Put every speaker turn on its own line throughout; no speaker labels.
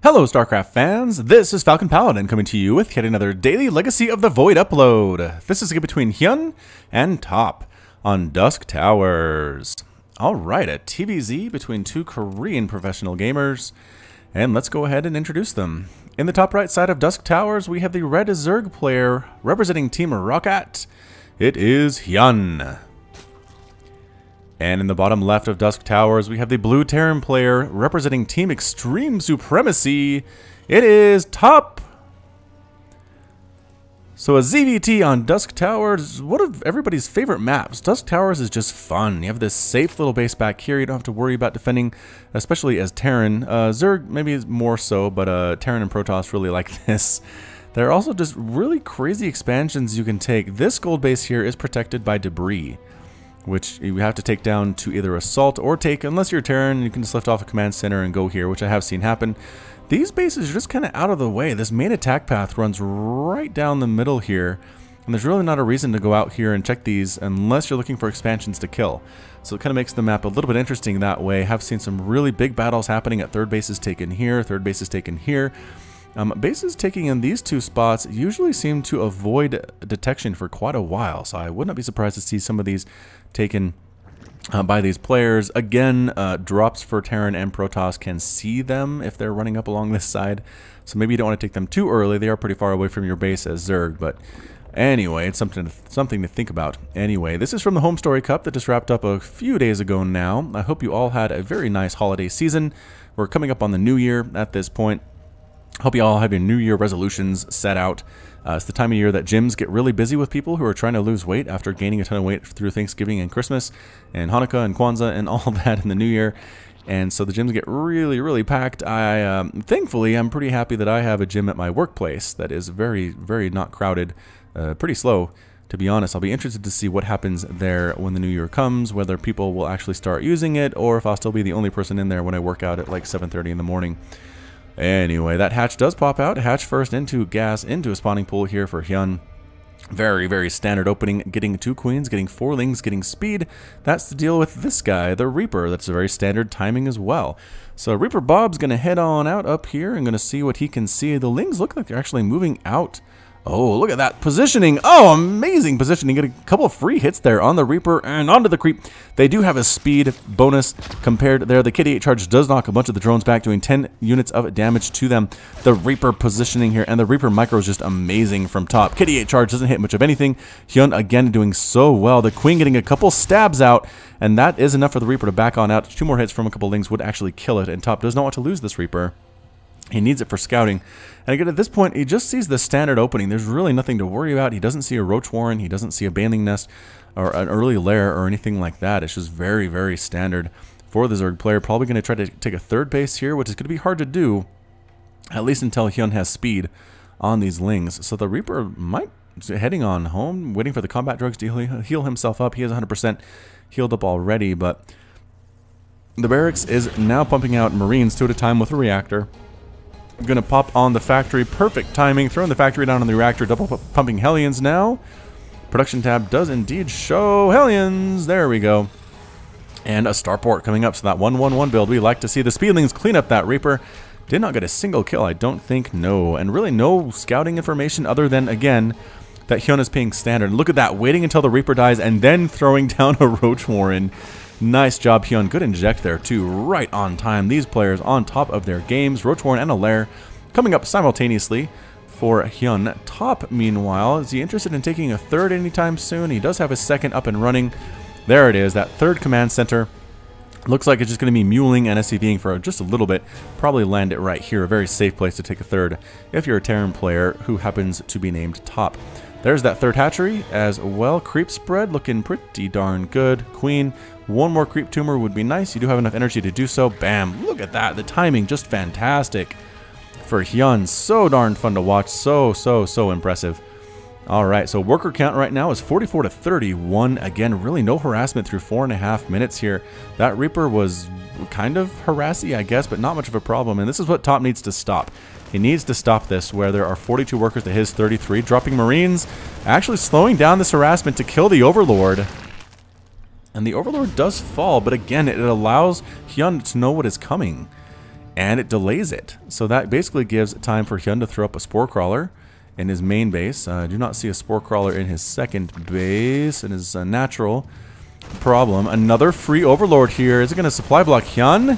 Hello StarCraft fans, this is Falcon Paladin coming to you with yet another daily Legacy of the Void upload. This is a game between Hyun and Top on Dusk Towers. Alright, a TVZ between two Korean professional gamers, and let's go ahead and introduce them. In the top right side of Dusk Towers, we have the red Zerg player representing Team Rocket. It is Hyun. And in the bottom left of Dusk Towers, we have the blue Terran player representing Team Extreme Supremacy. It is Top. So a ZVT on Dusk Towers, one of everybody's favorite maps. Dusk Towers is just fun. You have this safe little base back here. You don't have to worry about defending, especially as Terran. Zerg maybe more so, but Terran and Protoss really like this. There are also just really crazy expansions you can take. This gold base here is protected by debris, which you have to take down to either assault or take, unless you're Terran, you can just lift off a command center and go here, which I have seen happen. These bases are just kind of out of the way. This main attack path runs right down the middle here, and there's really not a reason to go out here and check these unless you're looking for expansions to kill. So it kind of makes the map a little bit interesting that way. Have seen some really big battles happening at third bases taken here, third bases taken here. Bases taking in these two spots usually seem to avoid detection for quite a while, so I would not be surprised to see some of these taken by these players. Again, drops for Terran and Protoss can see them if they're running up along this side, so maybe you don't want to take them too early. They are pretty far away from your base as Zerg, but anyway, it's something to think about. Anyway, this is from the Home Story Cup that just wrapped up a few days ago now. I hope you all had a very nice holiday season. We're coming up on the new year at this point. Hope you all have your New Year resolutions set out. It's the time of year that gyms get really busy with people who are trying to lose weight after gaining a ton of weight through Thanksgiving and Christmas and Hanukkah and Kwanzaa and all that in the New Year. And so the gyms get really packed. Thankfully, I'm pretty happy that I have a gym at my workplace that is very not crowded, pretty slow. To be honest, I'll be interested to see what happens there when the new year comes, whether people will actually start using it or if I'll still be the only person in there when I work out at like 7:30 in the morning. Anyway, that hatch does pop out. Hatch first into gas, into a spawning pool here for Hyun. Very standard opening, getting 2 queens, getting 4 lings, getting speed. That's the deal with this guy, the Reaper. That's a very standard timing as well. So Reaper Bob's going to head on out up here and going to see what he can see. The lings look like they're actually moving out. Oh, look at that positioning. Oh, amazing positioning. Get a couple of free hits there on the Reaper and onto the creep. They do have a speed bonus compared there. The KD8 charge does knock a bunch of the drones back, doing 10 units of damage to them. The Reaper positioning here, and the Reaper micro is just amazing from top. KD8 charge doesn't hit much of anything. Hyun again doing so well. The Queen getting a couple stabs out, and that is enough for the Reaper to back on out. 2 more hits from a couple lings would actually kill it, and top does not want to lose this Reaper. He needs it for scouting. And again, at this point, he just sees the standard opening. There's really nothing to worry about. He doesn't see a roach warren. He doesn't see a baneling nest or an early lair or anything like that. It's just very standard for the Zerg player. Probably going to try to take a third base here, which is going to be hard to do, at least until Hyun has speed on these lings. So the Reaper might be heading on home, waiting for the combat drugs to heal himself up. He is 100% healed up already, but the barracks is now pumping out Marines 2 at a time with a reactor. Gonna pop on the factory, perfect timing, throwing the factory down on the reactor, double pumping Hellions now. Production tab does indeed show Hellions, there we go. And a starport coming up, so that 1-1-1 build, we like to see the Speedlings clean up that Reaper. Did not get a single kill, I don't think, no. And really no scouting information other than, again, that Hyun is paying standard. Look at that, waiting until the Reaper dies and then throwing down a Roach Warren. Nice job, Hyun. Good inject there, too. Right on time. These players on top of their games. Roach Warren and a lair coming up simultaneously for Hyun. Top, meanwhile, is he interested in taking a third anytime soon? He does have a second up and running. There it is, that third command center. Looks like it's just going to be muling and SCVing for just a little bit. Probably land it right here. A very safe place to take a third if you're a Terran player who happens to be named Top. There's that third hatchery as well. Creep spread looking pretty darn good. Queen, 1 more creep tumor would be nice. You do have enough energy to do so. Bam, look at that. The timing just fantastic for Hyun. So darn fun to watch. So impressive. Alright, so worker count right now is 44 to 31. Again, really no harassment through 4.5 minutes here. That Reaper was kind of harassy, I guess, but not much of a problem. And this is what Top needs to stop. He needs to stop this, where there are 42 workers to his 33, dropping Marines, actually slowing down this harassment to kill the Overlord. And the Overlord does fall, but again, it allows Hyun to know what is coming. and it delays it. So that basically gives time for Hyun to throw up a Spore Crawler in his main base. I do not see a Spore Crawler in his second base, in his natural. Problem. Another free Overlord here. Is it going to supply block Hyun?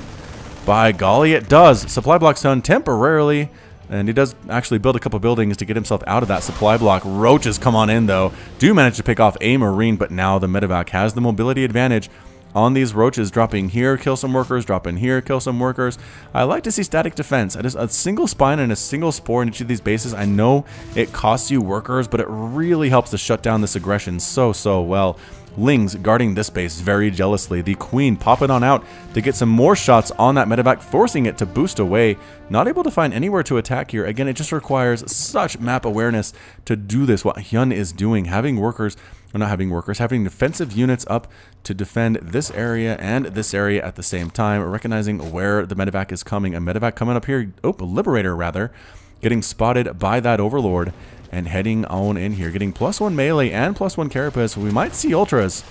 By golly, it does. Supply blocks Hyun temporarily. And he does actually build a couple buildings to get himself out of that supply block. Roaches come on in, though. Do manage to pick off a Marine, but now the medevac has the mobility advantage on these roaches. Drop in here, kill some workers. Drop in here, kill some workers. I like to see static defense. Just a single spine and a single spore in each of these bases. I know it costs you workers, but it really helps to shut down this aggression so well. Lings guarding this base very jealously. The Queen popping on out to get some more shots on that medevac, forcing it to boost away. Not able to find anywhere to attack here. Again, it just requires such map awareness to do this. What Hyun is doing, having workers, or not having workers, having defensive units up to defend this area and this area at the same time, recognizing where the medevac is coming. A medevac coming up here, a Liberator rather, getting spotted by that Overlord. And heading on in here, getting +1 melee and +1 carapace. We might see ultras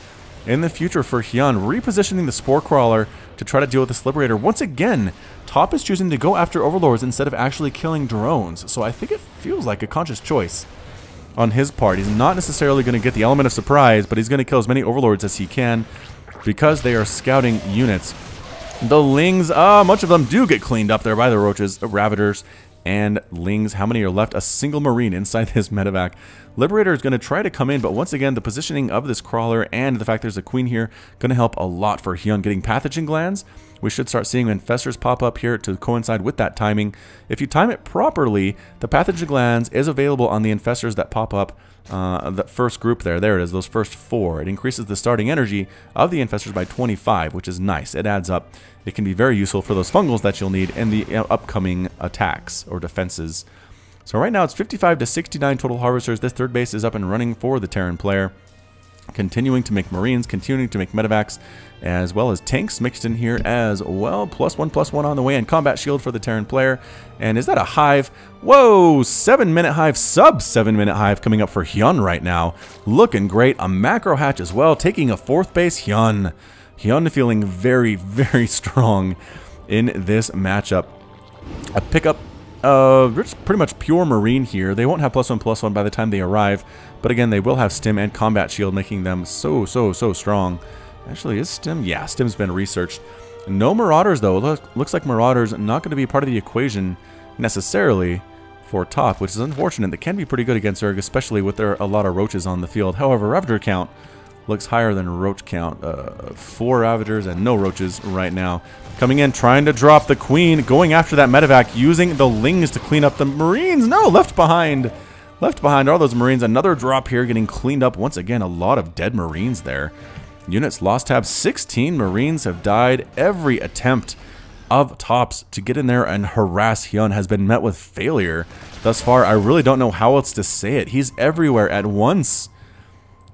in the future for Hyun, repositioning the Spore Crawler to try to deal with this Liberator. Once again, Top is choosing to go after Overlords instead of actually killing drones. So I think it feels like a conscious choice on his part. He's not necessarily going to get the element of surprise, but he's going to kill as many Overlords as he can because they are scouting units. The Lings, much of them do get cleaned up there by the Roaches, Ravagers, and Lings. How many are left? A single Marine inside this medevac. Liberator is going to try to come in, but once again, the positioning of this crawler and the fact there's a Queen here going to help a lot for Hyun. Getting pathogen glands, we should start seeing infestors pop up here to coincide with that timing. If you time it properly, the pathogen glands is available on the infestors that pop up. That first group there it is, those first 4. It increases the starting energy of the infestors by 25, which is nice. It adds up. It can be very useful for those fungals that you'll need in the upcoming attacks or defenses. So right now it's 55 to 69 total harvesters. This third base is up and running for the Terran player. Continuing to make Marines, continuing to make medevacs, as well as tanks mixed in here as well. +1/+1 on the way, and combat shield for the Terran player. And is that a hive? Whoa, 7-minute hive, sub 7-minute hive coming up for Hyun right now. Looking great. A macro hatch as well, taking a 4th base. Hyun feeling very strong in this matchup. A pickup pretty much pure Marine here. They won't have +1/+1 by the time they arrive, but again, they will have stim and combat shield, making them so strong. Actually, is stim? Yeah, stim's been researched. No Marauders, though. Looks like Marauders not going to be part of the equation necessarily for Top, which is unfortunate. They can be pretty good against Zerg, especially with a lot of Roaches on the field. However, Ravager count looks higher than Roach count. 4 Ravagers and no Roaches right now. Coming in, trying to drop the Queen, going after that medevac, using the Lings to clean up the Marines. No, left behind. Left behind all those Marines. Another drop here, getting cleaned up. Once again, a lot of dead Marines there. Units lost tab. 16 Marines have died. Every attempt of Tops to get in there and harass Hyun has been met with failure thus far. I really don't know how else to say it. He's everywhere at once.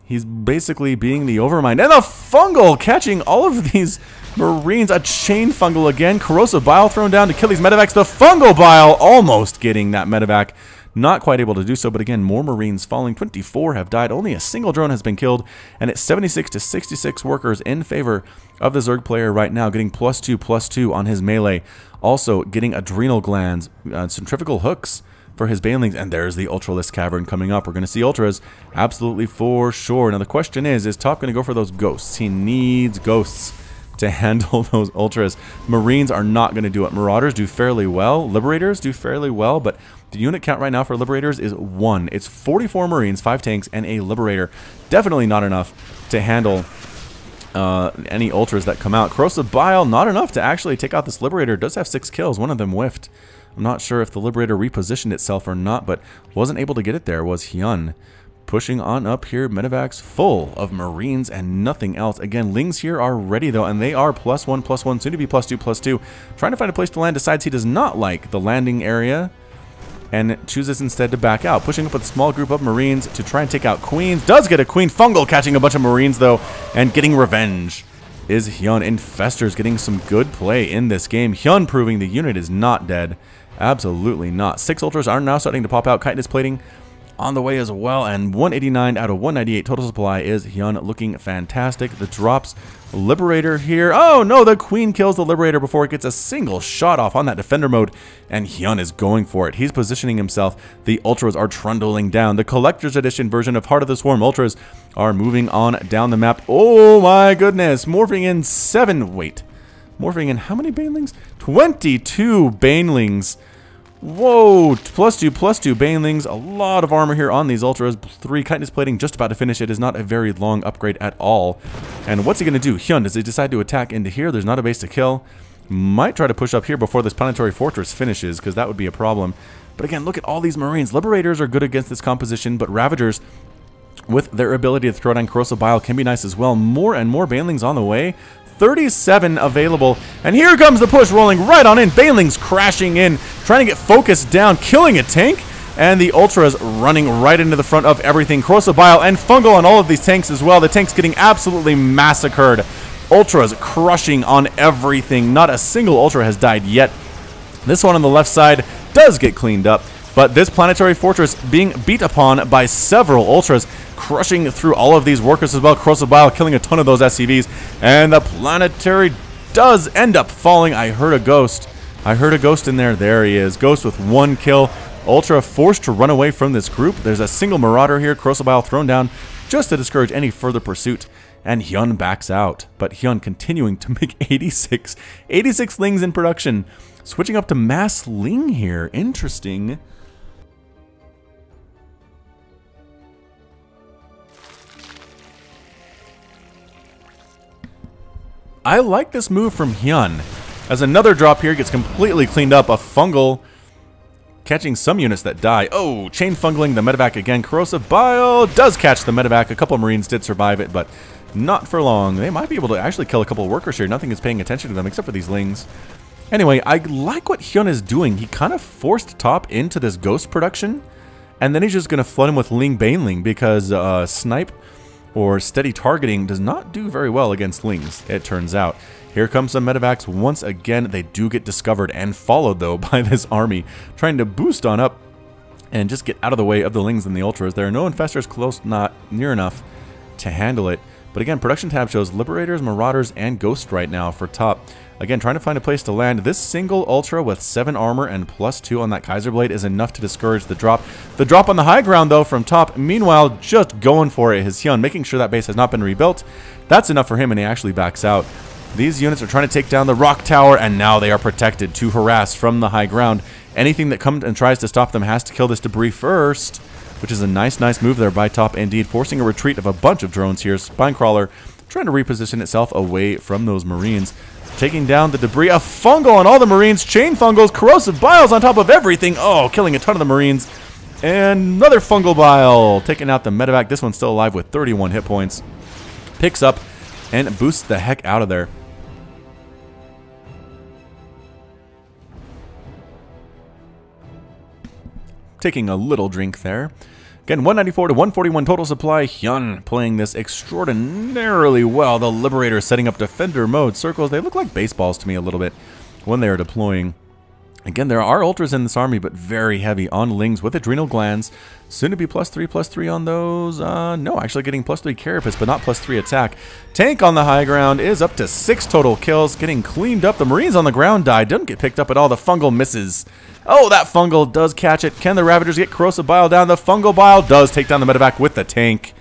He's basically being the Overmind. And the Fungal catching all of these Marines. A Chain Fungal again. Corrosive Bile thrown down to kill these medevacs. The Fungal Bile almost getting that medevac. Not quite able to do so, but again, more Marines falling. 24 have died. Only a single drone has been killed, and it's 76 to 66 workers in favor of the Zerg player right now, getting +2/+2 on his melee. Also getting adrenal glands, centrifugal hooks for his banelings, and there's the Ultralisk Cavern coming up. We're going to see Ultras absolutely for sure. Now the question is Top going to go for those ghosts? He needs ghosts to handle those Ultras. Marines are not going to do it. Marauders do fairly well. Liberators do fairly well, but the unit count right now for Liberators is 1. It's 44 Marines, 5 tanks, and a Liberator. Definitely not enough to handle any Ultras that come out. Corrosive Bile, not enough to actually take out this Liberator. Does have 6 kills. One of them whiffed. I'm not sure if the Liberator repositioned itself or not, but wasn't able to get it there was Hyun. Pushing on up here, medevacs full of Marines and nothing else. Again, Lings here are ready though, and they are +1/+1, soon to be +2/+2. Trying to find a place to land, decides he does not like the landing area and chooses instead to back out. Pushing up with a small group of Marines to try and take out Queens. Does get a Queen. Fungal catching a bunch of Marines though, and getting revenge is Hyun. Infestors getting some good play in this game. Hyun proving the unit is not dead. Absolutely not. 6 Ultras are now starting to pop out. Chitinous plating on the way as well, and 189 out of 198 total supply is Hyun looking fantastic. The drops Liberator here. Oh no, the Queen kills the Liberator before it gets a single shot off on that defender mode, and Hyun is going for it. He's positioning himself. The Ultras are trundling down. The Collector's Edition version of Heart of the Swarm Ultras are moving on down the map. Oh my goodness, morphing in morphing in how many Banelings? 22 Banelings. Whoa, +2/+2 Banelings. A lot of armor here on these Ultras. 3 Chitinous Plating just about to finish. It is not a very long upgrade at all. And what's he going to do? Hyun, does he decide to attack into here? There's not a base to kill. Might try to push up here before this Planetary Fortress finishes, because that would be a problem. But again, look at all these Marines. Liberators are good against this composition, but Ravagers, with their ability to throw down Corrosive Bile, can be nice as well. More and more Banelings on the way. 37 available, and here comes the push rolling right on in. Banelings crashing in, trying to get focused down, killing a tank, and the Ultras running right into the front of everything. Corrosive Bile and Fungal on all of these tanks as well. The tanks getting absolutely massacred. Ultras crushing on everything. Not a single Ultra has died yet. This one on the left side does get cleaned up, but this Planetary Fortress being beat upon by several Ultras, crushing through all of these workers as well. Corrosive Bile killing a ton of those SCVs, and the Planetary does end up falling. I heard a ghost. I heard a ghost in there. There he is. Ghost with 1 kill. Ultra forced to run away from this group. There's a single Marauder here. Corrosive Bile thrown down just to discourage any further pursuit, and Hyun backs out. But Hyun continuing to make 86 Lings in production. Switching up to Mass Ling here. Interesting. I like this move from Hyun, as another drop here gets completely cleaned up. A Fungal catching some units that die. Oh, chain fungling the medevac again. Corrosive Bile does catch the medevac. A couple of Marines did survive it, but not for long. They might be able to actually kill a couple of workers here. Nothing is paying attention to them except for these Lings. Anyway, I like what Hyun is doing. He kind of forced top into this ghost production, and then he's just going to flood him with Ling Baneling, because snipe or steady targeting does not do very well against Lings, it turns out. Here comes some medevacs once again. They do get discovered and followed, though, by this army, trying to boost on up and just get out of the way of the Lings and the Ultras. There are no Infestors close, not near enough to handle it. But again, production tab shows Liberators, Marauders, and Ghost right now for top. Again, trying to find a place to land. This single Ultra with 7 armor and +2 on that Kaiser Blade is enough to discourage the drop. The drop on the high ground, though, from top, meanwhile, just going for it is Hyun, making sure that base has not been rebuilt. That's enough for him, and he actually backs out. These units are trying to take down the rock tower, and now they are protected to harass from the high ground. Anything that comes and tries to stop them has to kill this debris first, which is a nice move there by top indeed, forcing a retreat of a bunch of drones here. Spinecrawler trying to reposition itself away from those Marines. Taking down the debris. A Fungal on all the Marines. Chain Fungals. Corrosive Biles on top of everything. Oh, killing a ton of the Marines. And another Fungal Bile. Taking out the medevac. This one's still alive with 31 hit points. Picks up and boosts the heck out of there. Taking a little drink there. Again, 194 to 141 total supply. Hyun playing this extraordinarily well. The Liberator setting up defender mode. Circles, they look like baseballs to me a little bit when they are deploying. Again, there are Ultras in this army, but very heavy on Lings with Adrenal Glands. Soon to be +3/+3 on those. No, actually getting +3 Carapace, but not +3 attack. Tank on the high ground is up to 6 total kills. Getting cleaned up. The Marines on the ground die. Doesn't get picked up at all. The Fungal misses. Oh, that Fungal does catch it. Can the Ravagers get Corrosive Bile down? The Fungal Bile does take down the medevac with the tank.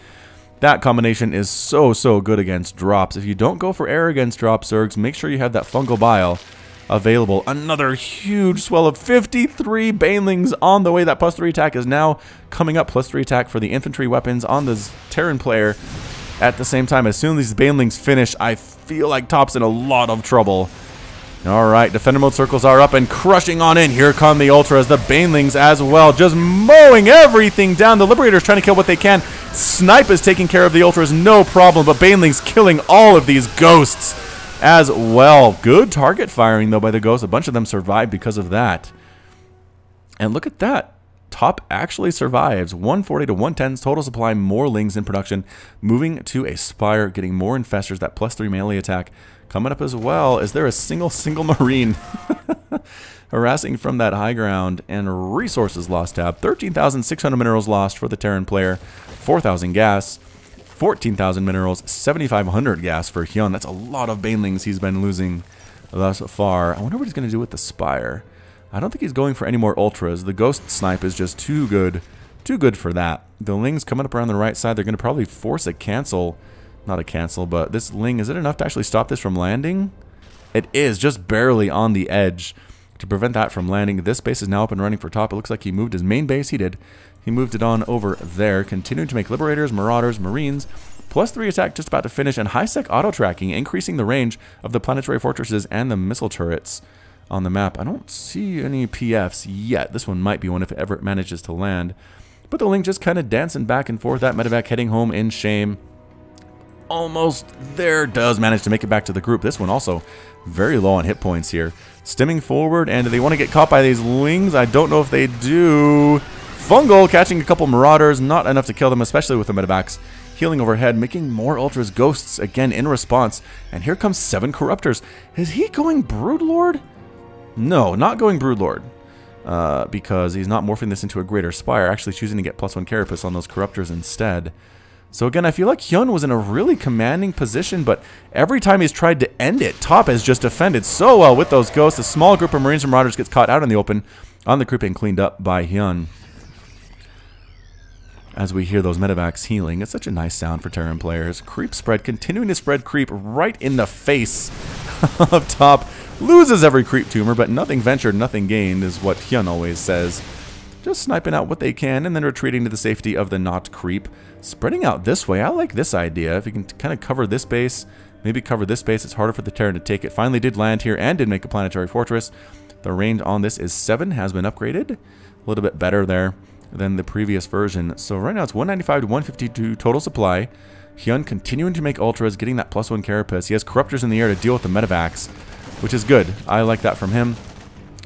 That combination is so good against drops. If you don't go for air against drop Zergs, make sure you have that Fungal Bile available. Another huge swell of 53 Banelings on the way. That +3 attack is now coming up. +3 attack for the infantry weapons on the Terran player. At the same time, as soon as these Banelings finish, I feel like top's in a lot of trouble. Alright, defender mode circles are up and crushing on in. Here come the Ultras, the Banelings as well, just mowing everything down. The Liberators trying to kill what they can. Snipe is taking care of the Ultras, no problem, but Banelings killing all of these Ghosts as well. Good target firing, though, by the Ghosts. A bunch of them survived because of that. And look at that. Top actually survives. 140 to 110 total supply, more Lings in production. Moving to a Spire, getting more Infestors. That +3 melee attack coming up as well. Is there a single Marine? harassing from that high ground. And resources lost tab. 13,600 minerals lost for the Terran player. 4,000 gas. 14,000 minerals. 7,500 gas for Hyun. That's a lot of banelings he's been losing thus far. I wonder what he's going to do with the Spire. I don't think he's going for any more ultras. The Ghost Snipe is just too good. Too good for that. The Ling's coming up around the right side. They're going to probably force a cancel. Not a cancel, but this Ling, is it enough to actually stop this from landing? It is, just barely on the edge to prevent that from landing. This base is now up and running for top. It looks like he moved his main base. He did. He moved it on over there. Continuing to make Liberators, Marauders, Marines. +3 attack just about to finish. And high-sec auto-tracking, increasing the range of the planetary fortresses and the missile turrets on the map. I don't see any PFs yet. This one might be one if it ever manages to land. But the Ling just kind of dancing back and forth. That medevac heading home in shame. Almost there. Does manage to make it back to the group. This one also very low on hit points here. Stemming forward, and do they want to get caught by these Lings? I don't know if they do. Fungal catching a couple Marauders. Not enough to kill them, especially with the medevacs. Healing overhead, making more Ultras Ghosts again in response. And here comes 7 Corruptors. Is he going Broodlord? No, not going Broodlord. Because he's not morphing this into a Greater Spire, actually choosing to get +1 Carapace on those Corruptors instead. So again, I feel like Hyun was in a really commanding position, but every time he's tried to end it, Top has just defended so well with those Ghosts. A small group of Marines and Marauders gets caught out in the open on the creep and cleaned up by Hyun. As we hear those medevacs healing, it's such a nice sound for Terran players. Creep spread, continuing to spread creep right in the face of Top. Loses every creep tumor, but nothing ventured, nothing gained is what Hyun always says. Just sniping out what they can and then retreating to the safety of the not creep. Spreading out this way, I like this idea. If you can kind of cover this base, maybe cover this base, it's harder for the Terran to take it. Finally did land here and did make a planetary fortress. The range on this is 7, has been upgraded. A little bit better there than the previous version. So right now it's 195 to 152 total supply. Hyun continuing to make ultras, getting that +1 carapace. He has corruptors in the air to deal with the medevacs, which is good. I like that from him.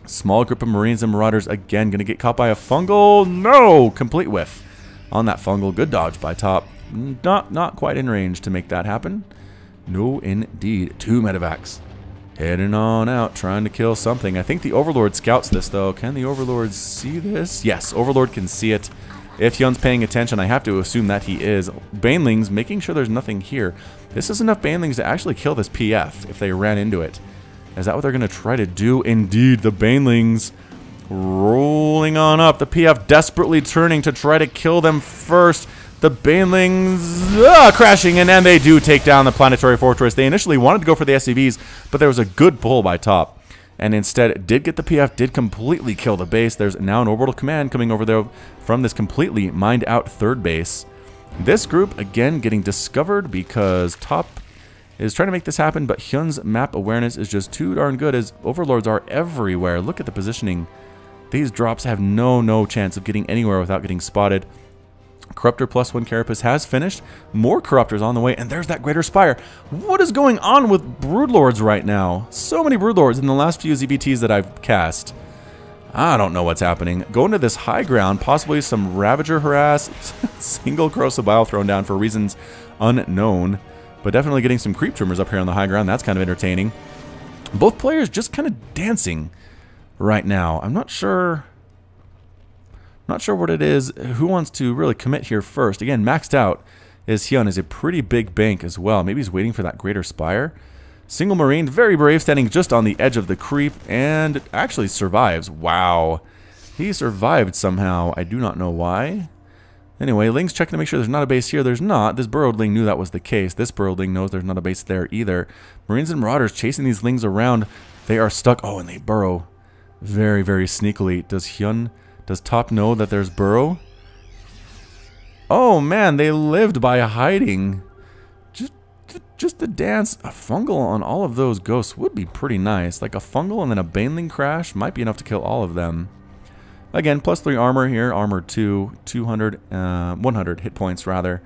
Small group of Marines and Marauders again going to get caught by a fungal. No! Complete whiff on that fungal. Good dodge by Top. Not quite in range to make that happen. No, indeed. 2 medevacs. Heading on out, trying to kill something. I think the Overlord scouts this, though. Can the Overlord see this? Yes, Overlord can see it. If Hyun's paying attention, I have to assume that he is. Banelings, making sure there's nothing here. This is enough Banelings to actually kill this PF if they ran into it. Is that what they're going to try to do? Indeed, the Banelings rolling on up. The PF desperately turning to try to kill them first. The Banelings crashing in, and they do take down the planetary fortress. They initially wanted to go for the SCVs, but there was a good pull by Top. And instead did get the PF, did completely kill the base. There's now an orbital command coming over there from this completely mined out 3rd base. This group, again, getting discovered because Top is trying to make this happen, but Hyun's map awareness is just too darn good as Overlords are everywhere. Look at the positioning. These drops have no chance of getting anywhere without getting spotted. Corruptor +1 carapace has finished. More Corruptors on the way, and there's that Greater Spire. What is going on with Broodlords right now? So many Broodlords in the last few ZBTs that I've cast. I don't know what's happening. Going to this high ground, possibly some Ravager harass, single Corrosive Bile thrown down for reasons unknown. But definitely getting some creep tumors up here on the high ground. That's kind of entertaining. Both players just kind of dancing right now. I'm not sure what it is. Who wants to really commit here first? Again, maxed out is Hyun, is a pretty big bank as well. Maybe he's waiting for that Greater Spire. Single Marine, very brave, standing just on the edge of the creep and actually survives. Wow. He survived somehow. I do not know why. Anyway, Ling's checking to make sure there's not a base here. There's not. This burrowed Ling knew that was the case. This burrowed Ling knows there's not a base there either. Marines and Marauders chasing these Lings around. They are stuck. Oh, and they burrow very sneakily. Does Top know that there's burrow? Oh man, they lived by hiding. Just the dance. A fungal on all of those ghosts would be pretty nice. Like a fungal and then a Baneling crash might be enough to kill all of them. Again, +3 armor here, armor 2, 100 hit points rather.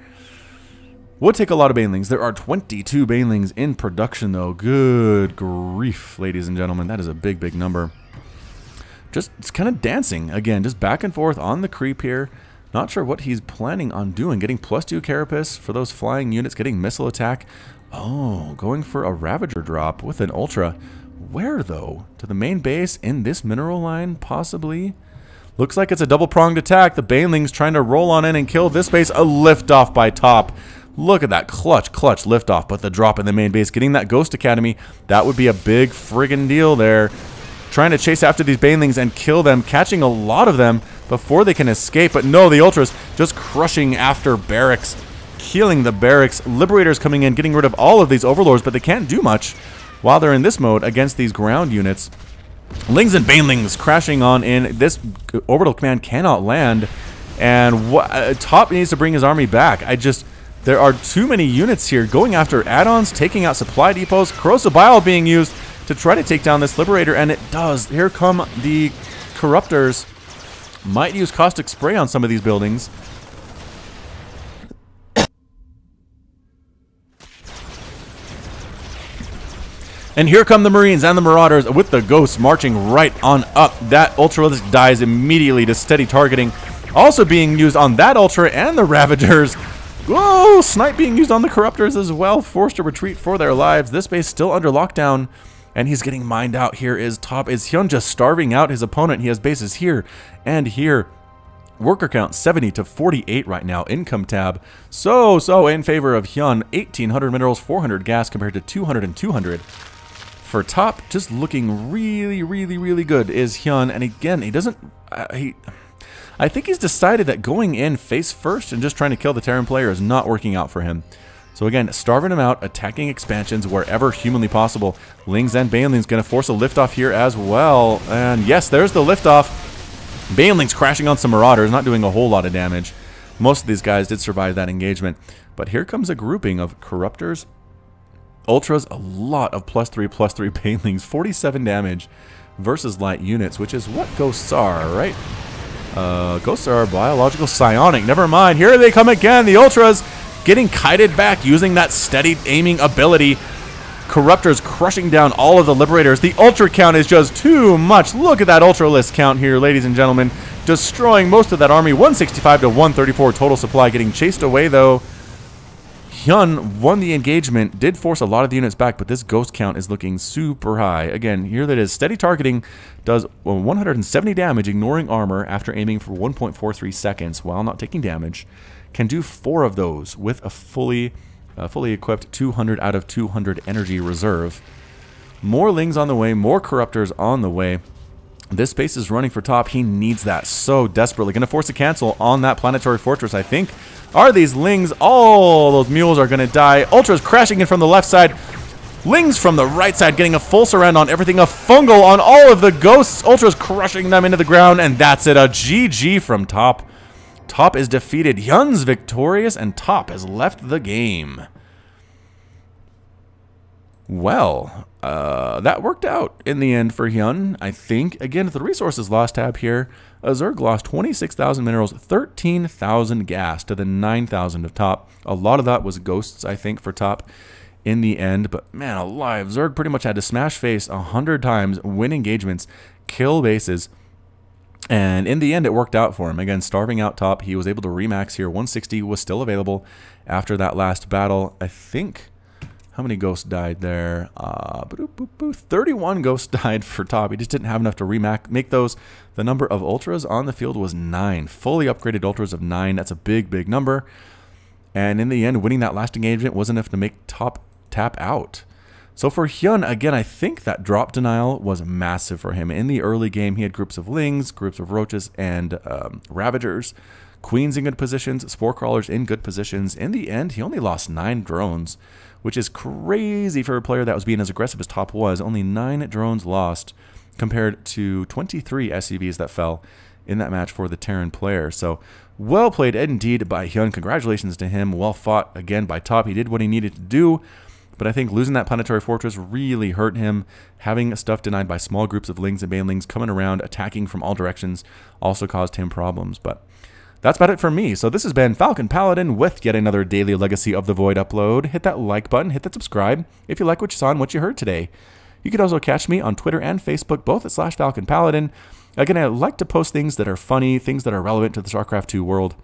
Would take a lot of Banelings. There are 22 Banelings in production though. Good grief, ladies and gentlemen. That is a big number. Just kind of dancing. Again, just back and forth on the creep here. Not sure what he's planning on doing. Getting +2 carapace for those flying units. Getting missile attack. Oh, going for a Ravager drop with an Ultra. where, though? To the main base in this mineral line, possibly? Looks like it's a double-pronged attack. The Banelings trying to roll on in and kill this base. A liftoff by top. Look at that clutch liftoff. But the drop in the main base, getting that Ghost Academy, that would be a big friggin' deal there. Trying to chase after these Banelings and kill them, catching a lot of them before they can escape. But no, the Ultras just crushing after barracks, killing the barracks. Liberators coming in, getting rid of all of these Overlords, but they can't do much while they're in this mode against these ground units. Lings and Banelings crashing on in. This orbital command cannot land, and Top needs to bring his army back. There are too many units here going after add-ons, taking out supply depots. Corrosive Bile being used to try to take down this Liberator, and it does. Here come the Corruptors. Might use Caustic Spray on some of these buildings. And here come the Marines and the Marauders with the Ghosts marching right on up. That Ultralisk dies immediately to steady targeting. Also being used on that Ultra and the Ravagers. Whoa! Snipe being used on the Corruptors as well. Forced to retreat for their lives. This base still under lockdown. And he's getting mined out. Here is Top. Is Hyun just starving out his opponent? He has bases here and here. Worker count 70 to 48 right now. Income tab so in favor of Hyun. 1,800 minerals, 400 gas compared to 200 and 200. For Top, just looking really good is Hyun. And again, he doesn't... I think he's decided that going in face first and just trying to kill the Terran player is not working out for him. So again, starving him out, attacking expansions wherever humanly possible. Lings and Banelings going to force a liftoff here as well. And yes, there's the liftoff. Banelings crashing on some Marauders, not doing a whole lot of damage. Most of these guys did survive that engagement. But here comes a grouping of Corruptors, Ultras, a lot of +3/+3 Banelings, 47 damage versus light units, which is what Ghosts are, right? Ghosts are biological psionic. Never mind. Here they come again. The Ultras getting kited back using that steady aiming ability. Corruptors crushing down all of the Liberators. The Ultra count is just too much. Look at that Ultralisk count here, ladies and gentlemen. Destroying most of that army. 165 to 134 total supply. Getting chased away, though. Hyun won the engagement, did force a lot of the units back, but this Ghost count is looking super high. Again, here that is steady targeting, does 170 damage, ignoring armor after aiming for 1.43 seconds while not taking damage. Can do 4 of those with a fully equipped 200 out of 200 energy reserve. More Lings on the way, more Corruptors on the way. This base is running for Top. He needs that so desperately. Going to force a cancel on that Planetary Fortress, I think. Are these Lings? All those mules are going to die. Ultras crashing in from the left side. Lings from the right side getting a full surround on everything. A fungal on all of the Ghosts. Ultras crushing them into the ground. And that's it. A GG from Top. Top is defeated. Hyun's victorious. And Top has left the game. Well, that worked out in the end for Hyun, I think. Again, the resources lost tab here. Zerg lost 26,000 minerals, 13,000 gas to the 9,000 of Top. A lot of that was Ghosts, I think, for Top in the end. But man alive, Zerg pretty much had to smash face 100 times, win engagements, kill bases. And in the end, it worked out for him. Again, starving out Top. He was able to remax here. 160 was still available after that last battle. I think... How many Ghosts died there? 31 Ghosts died for Top. He just didn't have enough to make those. The number of Ultras on the field was 9. Fully upgraded Ultras of 9. That's a big number. And in the end, winning that last engagement was enough to make Top tap out. So for Hyun, again, I think that drop denial was massive for him. In the early game, he had groups of Lings, groups of Roaches, and Ravagers. Queens in good positions, Spore Crawlers in good positions. In the end, he only lost 9 drones, which is crazy for a player that was being as aggressive as Top was. Only 9 drones lost compared to 23 SCVs that fell in that match for the Terran player. So well played indeed by Hyun. Congratulations to him. Well fought again by Top. He did what he needed to do, but I think losing that Planetary Fortress really hurt him. Having stuff denied by small groups of Lings and Banelings coming around, attacking from all directions, also caused him problems. But that's about it for me. So this has been Falcon Paladin with yet another daily Legacy of the Void upload. Hit that like button, hit that subscribe if you like what you saw and what you heard today. You could also catch me on Twitter and Facebook, both at /FalconPaladin. Again, I like to post things that are funny, things that are relevant to the StarCraft 2 world.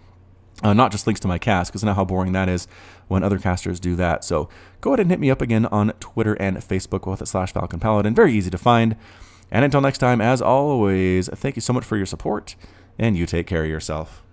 Not just links to my cast, because I know how boring that is when other casters do that. So go ahead and hit me up again on Twitter and Facebook with /Falcon Paladin. Very easy to find. And until next time, as always, thank you so much for your support, and you take care of yourself.